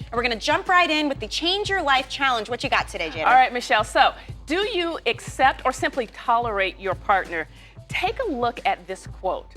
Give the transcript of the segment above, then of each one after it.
And we're gonna jump right in with the Change Your Life Challenge. What you got today, Jada? All right, Michelle. So, do you accept or simply tolerate your partner? Take a look at this quote.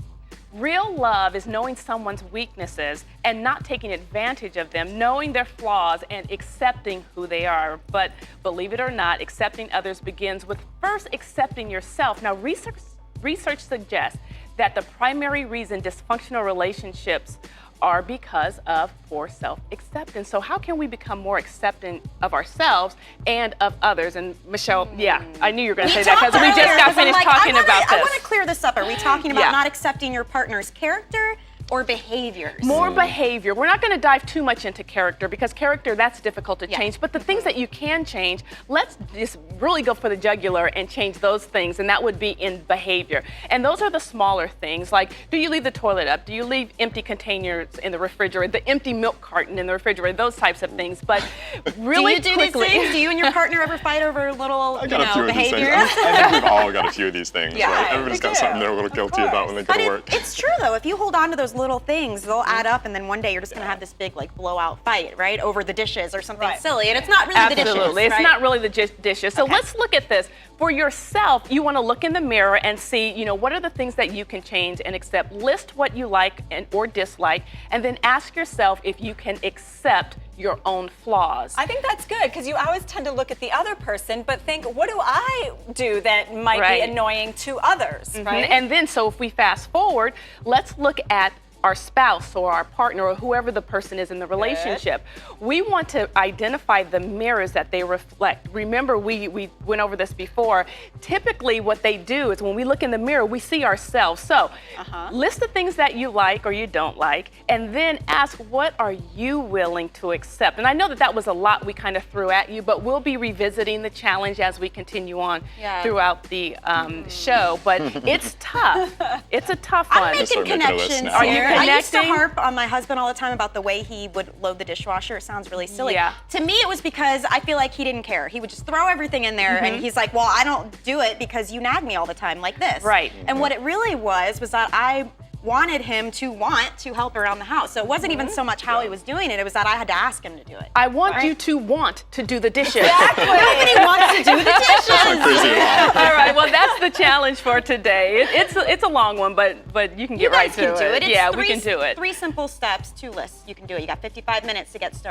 Real love is knowing someone's weaknesses and not taking advantage of them, knowing their flaws and accepting who they are. But believe it or not, accepting others begins with first accepting yourself. Now, research suggests that the primary reason dysfunctional relationships are because of poor self-acceptance. So how can we become more accepting of ourselves and of others? And Michelle, yeah, I knew you were going to say that because we just got finished talking about this. I want to clear this up. Are we talking about not accepting your partner's character or behaviors? More behavior. We're not going to dive too much into character because character, that's difficult to change. But the things that you can change, let's just really go for the jugular and change those things. And that would be in behavior. And those are the smaller things, like do you leave the toilet up? Do you leave empty containers in the refrigerator? The empty milk carton in the refrigerator? Those types of things. But really do you do quickly, these things? Do you and your partner ever fight over little behaviors? I think we've all got a few of these things, Yeah, right? Everybody's got something they're a little guilty about when they go to work. It's true though. If you hold on to those little things, they'll add up, and then one day you're just gonna have this big like blowout fight, right, over the dishes or something silly, and it's not really the dishes. Absolutely, it's not really the dishes. So let's look at this. For yourself, you want to look in the mirror and see, what are the things that you can change and accept. List what you like or dislike, and then ask yourself if you can accept your own flaws. I think that's good because you always tend to look at the other person, but think, what do I do that might be annoying to others, right? And then, so if we fast forward, let's look at our spouse or our partner or whoever the person is in the relationship. We want to identify the mirrors that they reflect. Remember, we went over this before. Typically what they do is when we look in the mirror, we see ourselves. So list the things that you like or you don't like, and then ask, what are you willing to accept? And I know that was a lot we kind of threw at you, but we'll be revisiting the challenge as we continue on throughout the show. But it's tough. It's a tough one. I'm making connections here. I used to harp on my husband all the time about the way he would load the dishwasher. It sounds really silly. Yeah. To me, it was because I feel like he didn't care. He would just throw everything in there, and he's like, well, I don't do it because you nag me all the time like this. Right. And what it really was that I wanted him to want to help around the house. So it wasn't even so much how he was doing it, it was that I had to ask him to do it. I want you to want to do the dishes. Exactly. Nobody wants to do the dishes. All right, well, that's the challenge for today. It's a long one, but you can get right to it. You guys can do it. Yeah, we can do it. 3 simple steps, 2 lists. You can do it. You got 55 minutes to get started.